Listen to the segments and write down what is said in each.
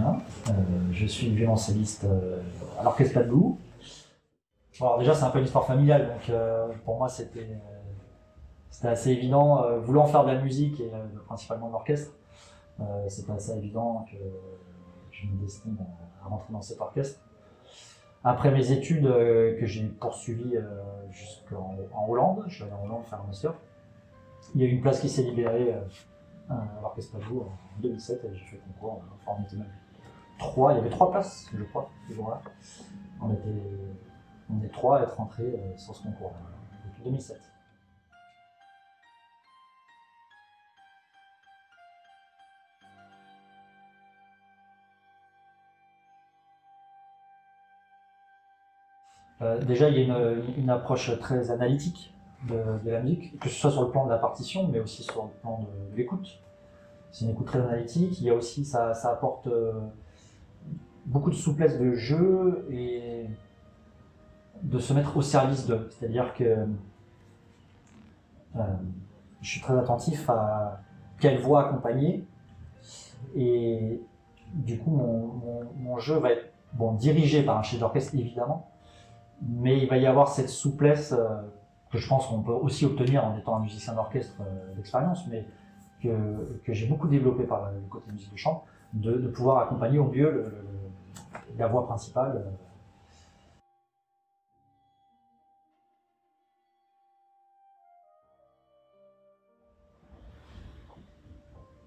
Julien, je suis violoncelliste à l'Orchestre Padoue. Alors déjà c'est un peu une histoire familiale, donc pour moi c'était assez évident, voulant faire de la musique et principalement de l'orchestre, c'était assez évident que je me destine à rentrer dans cet orchestre. Après mes études que j'ai poursuivies jusqu'en Hollande, je suis allé en Hollande faire un master. Il y a eu une place qui s'est libérée à l'Orchestre Padoue en 2007 et j'ai fait le concours. Enfin, on était même trois, il y avait 3 places, je crois, ce jour-là. On est 3 à être rentrés sur ce concours depuis 2007. Déjà, il y a une approche très analytique de la musique, que ce soit sur le plan de la partition, mais aussi sur le plan de l'écoute. C'est une écoute très analytique. Il y a aussi, ça apporte beaucoup de souplesse de jeu et de se mettre au service d'eux. C'est-à-dire que je suis très attentif à quelle voix accompagner. Et du coup, mon jeu va être dirigé par un chef d'orchestre, évidemment, mais il va y avoir cette souplesse que je pense qu'on peut aussi obtenir en étant un musicien d'orchestre d'expérience, mais que j'ai beaucoup développé par le côté musique de chambre, de pouvoir accompagner au mieux la voix principale.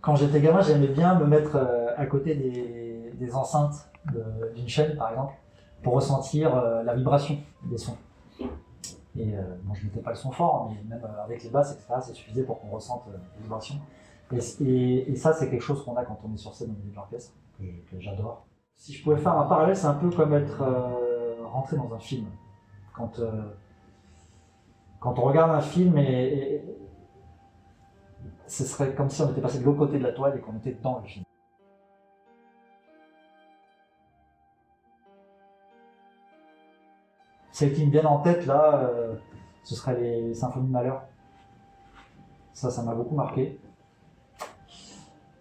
Quand j'étais gamin, j'aimais bien me mettre à côté des enceintes d'une chaîne, par exemple, pour ressentir la vibration des sons. Et je ne mettais pas le son fort, mais même avec les basses, etc., ça suffisait pour qu'on ressente les vibrations. Et ça, c'est quelque chose qu'on a quand on est sur scène au milieu de l'orchestre, que j'adore. Si je pouvais faire un parallèle, c'est un peu comme être rentré dans un film. Quand on regarde un film, ce serait comme si on était passé de l'autre côté de la toile et qu'on était dans le film. Celles qui me viennent en tête là, ce seraient les symphonies de Mahler. Ça m'a beaucoup marqué.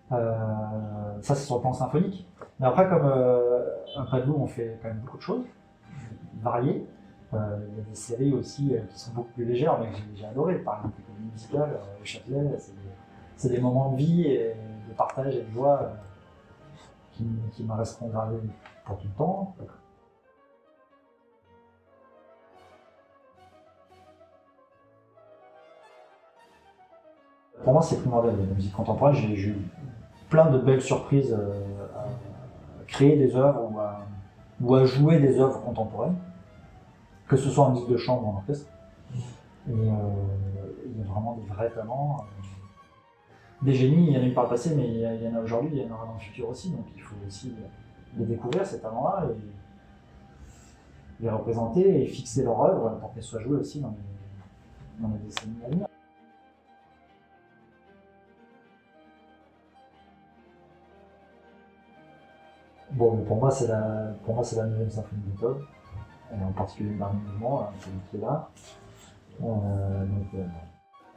Ça c'est sur le plan symphonique. Mais après, comme un Padoue, on fait quand même beaucoup de choses variées. Il y a des séries aussi qui sont beaucoup plus légères, mais que j'ai adoré. Par exemple, l'économie musicale, le Châtelet, c'est des moments de vie et de partage et de joie qui me resteront gravés pour tout le temps. Pour moi, c'est primordial, la musique contemporaine. J'ai eu plein de belles surprises à créer des œuvres ou à jouer des œuvres contemporaines, que ce soit en musique de chambre ou en orchestre. Et il y a vraiment des vrais talents. Des génies, il y en a eu par le passé, mais il y en a aujourd'hui, il y en aura dans le futur aussi. Donc il faut aussi les découvrir, ces talents-là, et les représenter et fixer leur œuvre pour qu'elle soit jouée aussi dans les décennies à venir. Bon, pour moi, c'est la 9e symphonie de Beethoven, en particulier le dernier mouvement, celui qui est là.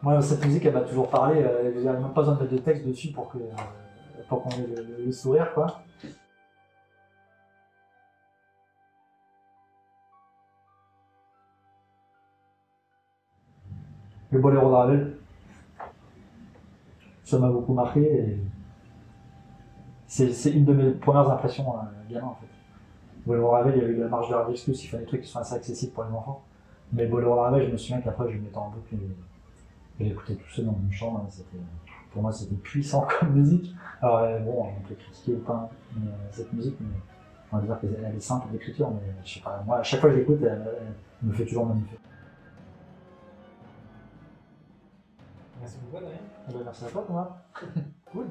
Moi, cette musique, elle m'a toujours parlé. Il n'y a même pas besoin de mettre de texte dessus pour qu'on ait le sourire, quoi. Le Boléro de Ravel, ça m'a beaucoup marqué. Et c'est une de mes premières impressions gamin, en fait. Boléro de Ravel, il y a eu la marche de Ravelskius, il fait des trucs qui sont assez accessibles pour les enfants. Mais Boléro de Ravel, je me souviens qu'après, je le mettais en boucle et j'écoutais tout seul dans une chambre. Pour moi, c'était puissant comme musique. Alors, on peut critiquer ou pas cette musique, mais on va dire qu'elle est simple d'écriture, mais je sais pas, moi, à chaque fois que je l'écoute, elle me fait toujours le même effet. Merci beaucoup, Adrien. Merci à toi, Thomas. Cool.